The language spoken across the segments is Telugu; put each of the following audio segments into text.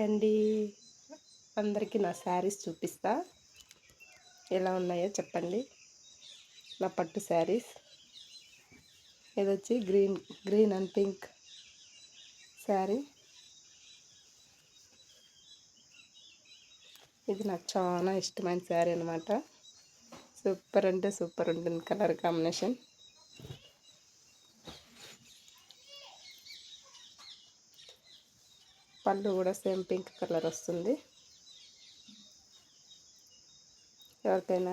అండి, అందరికీ నా శారీస్ చూపిస్తా, ఎలా ఉన్నాయో చెప్పండి. నా పట్టు శారీస్. ఇది వచ్చి గ్రీన్ అండ్ పింక్ శారీ. ఇది నాకు చాలా ఇష్టమైన శారీ అనమాట. సూపర్ అంటే సూపర్ ఉంటుంది కలర్ కాంబినేషన్. పళ్ళు కూడా సేమ్ పింక్ కలర్ వస్తుంది. ఎవరికైనా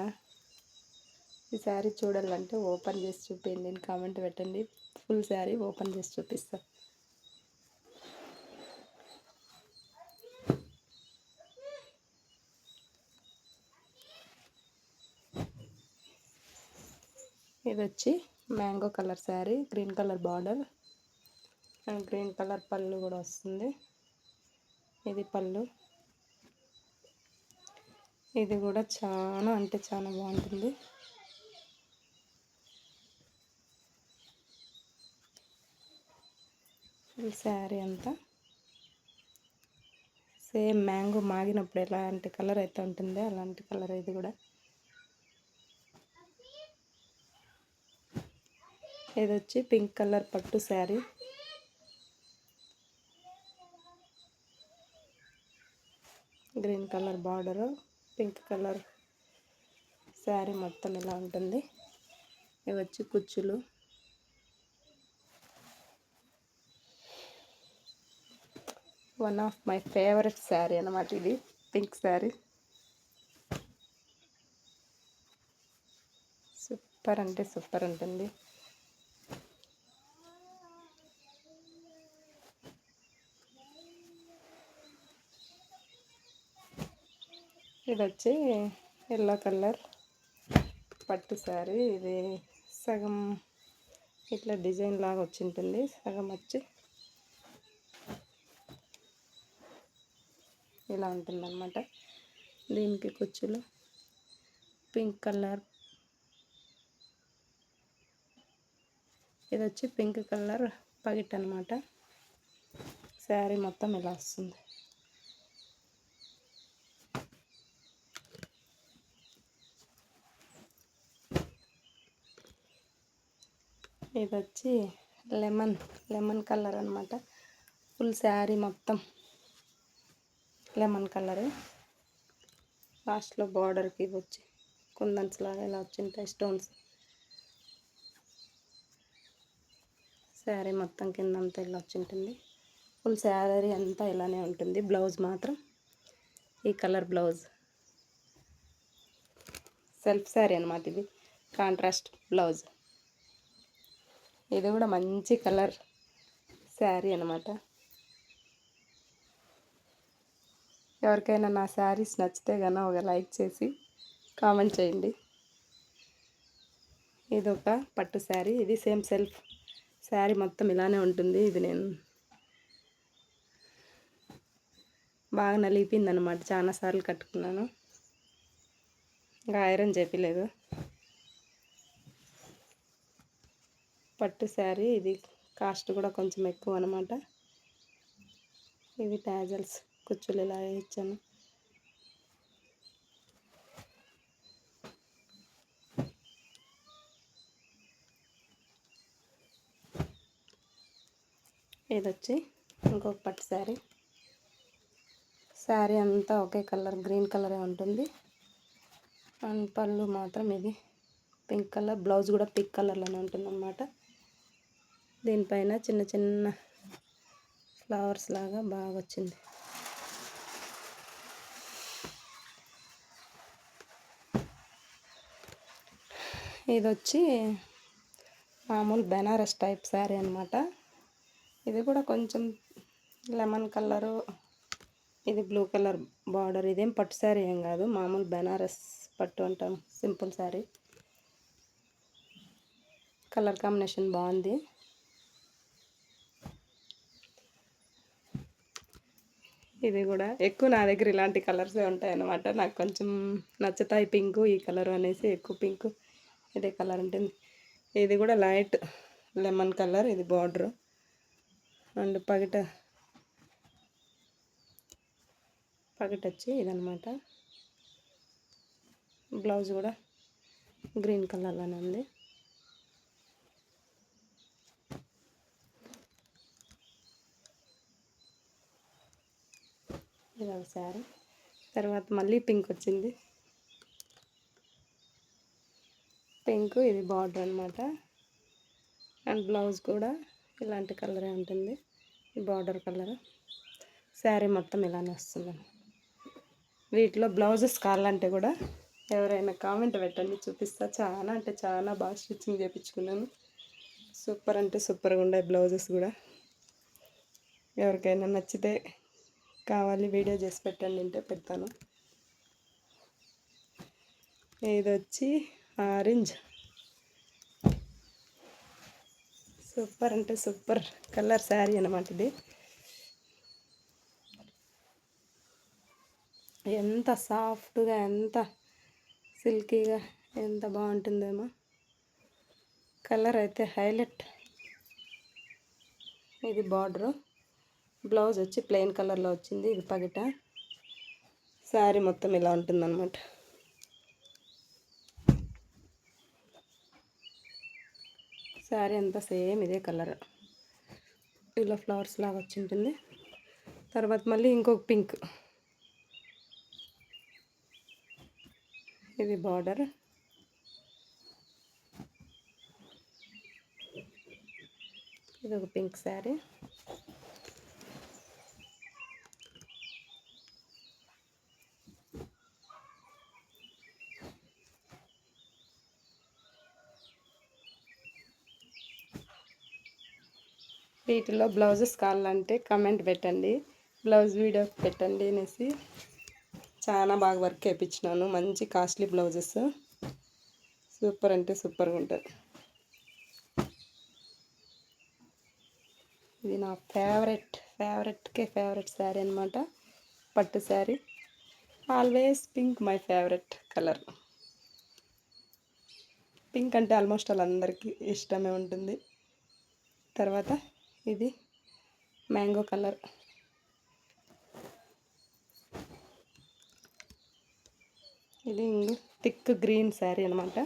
ఈ శారీ చూడాలంటే ఓపెన్ చేసి చూపించండి, నేను కామెంట్ పెట్టండి. ఫుల్ శారీ ఓపెన్ చేసి చూపిస్తా. ఇది వచ్చి mango colour sari, green colour border and green colour పళ్ళు కూడా వస్తుంది. ఇది పళ్ళు. ఇది కూడా చాలా అంటే చాలా బాగుంటుంది. ఈ శారీ అంతా సేమ్ మ్యాంగో మాగినప్పుడు ఎలాంటి కలర్ అయితే ఉంటుందో అలాంటి కలర్. ఇది కూడా ఇది వచ్చి పింక్ కలర్ పట్టు sari. Green colour border, pink colour sari మొత్తం ఇలా ఉంటుంది. ఇవి వచ్చి కుచ్చులు. One of my favourite sari అన్నమాట ఇది, పింక్ శారీ. సూపర్ అంటే సూపర్ ఉంటుంది. ఇది వచ్చి ఎల్లో కలర్ పట్టు శారీ. ఇది సగం ఇట్లా డిజైన్ లాగా వచ్చి ఉంటుంది, సగం వచ్చి ఇలా ఉంటుందన్నమాట. దీనికి కుచ్చులు పింక్ కలర్. ఇది వచ్చి పింక్ కలర్ పగిట్ అనమాట. శారీ మొత్తం ఇలా వస్తుంది. ఇది వచ్చి లెమన్ కలర్ అనమాట. ఫుల్ శారీ మొత్తం లెమన్ కలర్. లాస్ట్లో బార్డర్కి వచ్చి కుందన్స్ లాగా ఇలా వచ్చింటాయి స్టోన్స్. శారీ మొత్తం కింద అంతా ఇలా వచ్చింటుంది. ఫుల్ శారీ అంతా ఇలానే ఉంటుంది. బ్లౌజ్ మాత్రం ఈ కలర్ బ్లౌజ్. సెల్ఫ్ శారీ అనమాట ఇది, కాంట్రాస్ట్ బ్లౌజ్. ఇది కూడా మంచి కలర్ శారీ అనమాట. ఎవరికైనా నా శారీస్ నచ్చితే కనుక ఒక లైక్ చేసి కామెంట్ చేయండి. ఇది ఒక పట్టు శారీ. ఇది సేమ్ సెల్ఫ్ శారీ మొత్తం ఇలానే ఉంటుంది. ఇది నేను బాగా నలిపింది అనమాట, చాలాసార్లు కట్టుకున్నాను, ఇంకా ఐరన్ చేపిలేదు. పట్టు శారీ. ఇది కాస్ట్ కూడా కొంచెం ఎక్కువ అనమాట. ఇవి టాజల్స్ కుచ్చులు ఇలా ఇచ్చాను. ఇది వచ్చి ఇంకొక పట్టు శారీ. శారీ అంతా ఒకే కలర్ గ్రీన్ కలరే ఉంటుంది. అండ్ పళ్ళు మాత్రం ఇది పింక్ కలర్. బ్లౌజ్ కూడా పింక్ కలర్లోనే ఉంటుంది అన్నమాట. దీనిపైన చిన్న చిన్న ఫ్లవర్స్ లాగా బాగా వచ్చింది. ఇది వచ్చి మామూలు బెనారస్ టైప్ శారీ అనమాట. ఇది కూడా కొంచెం లెమన్ కలరు, ఇది బ్లూ కలర్ బార్డర్. ఇదేం పట్టు శారీ ఏం కాదు, మామూలు బెనారస్ పట్టు అంటాం, సింపుల్ శారీ. కలర్ కాంబినేషన్ బాగుంది. ఇది కూడా ఎక్కువ నా దగ్గర ఇలాంటి కలర్సే ఉంటాయి అన్నమాట. నాకు కొంచెం నచ్చుతాయి పింకు, ఈ కలర్ అనేసి ఎక్కువ పింకు ఇదే కలర్ ఉంటుంది. ఇది కూడా లైట్ లెమన్ కలర్. ఇది బార్డరు అండ్ పగిట పగటి వచ్చి ఇదనమాట. బ్లౌజ్ కూడా గ్రీన్ కలర్లోనే ఉంది. ఇది ఒక శారీ. తర్వాత మళ్ళీ పింక్ వచ్చింది. పింక్ ఇది బార్డర్ అనమాట. అండ్ బ్లౌజ్ కూడా ఇలాంటి కలరే ఉంటుంది. ఈ బార్డర్ కలర్. శారీ మొత్తం ఇలానే వస్తుంది. వీటిలో బ్లౌజెస్ కావాలంటే కూడా ఎవరైనా కామెంట్ పెట్టండి, చూపిస్తా. చాలా అంటే చాలా బాగా స్టిచ్చింగ్ చేయించుకున్నాను. సూపర్ అంటే సూపర్గా ఉండే బ్లౌజెస్ కూడా. ఎవరికైనా నచ్చితే కావాలి వీడియో చేసి పెట్టండి అంటే పెడతాను. ఇది వచ్చి ఆరెంజ్. సూపర్ అంటే సూపర్ కలర్ శారీ అన్నమాట ఇది. ఎంత సాఫ్ట్గా, ఎంత సిల్కీగా, ఎంత బాగుంటుందేమో. కలర్ అయితే హైలైట్. ఇది బార్డరు. బ్లౌజ్ వచ్చి ప్లెయిన్ కలర్లో వచ్చింది. ఇది పగిట. శారీ మొత్తం ఇలా ఉంటుందన్నమాట. శారీ అంతా సేమ్ ఇదే కలర్. ఇలా ఫ్లవర్స్ లాగా వచ్చి ఉంటుంది. తర్వాత మళ్ళీ ఇంకొక పింక్. ఇది బార్డర్. ఇది ఒక పింక్ శారీ. వీటిలో బ్లౌజెస్ కావాలంటే కమెంట్ పెట్టండి, బ్లౌజ్ వీడియో పెట్టండి అనేసి. చాలా బాగా వర్క్ వేయించినాను. మంచి కాస్ట్లీ బ్లౌజెస్. సూపర్ అంటే సూపర్గా ఉంటుంది. ఇది నా ఫేవరెట్ శారీ అనమాట. పట్టు sari. Always pink my favourite colour. Pink అంటే ఆల్మోస్ట్ వాళ్ళందరికీ ఇష్టమే ఉంటుంది. తర్వాత ఇది మ్యాంగో కలర్. ఇది థిక్ గ్రీన్ శారీ అనమాట.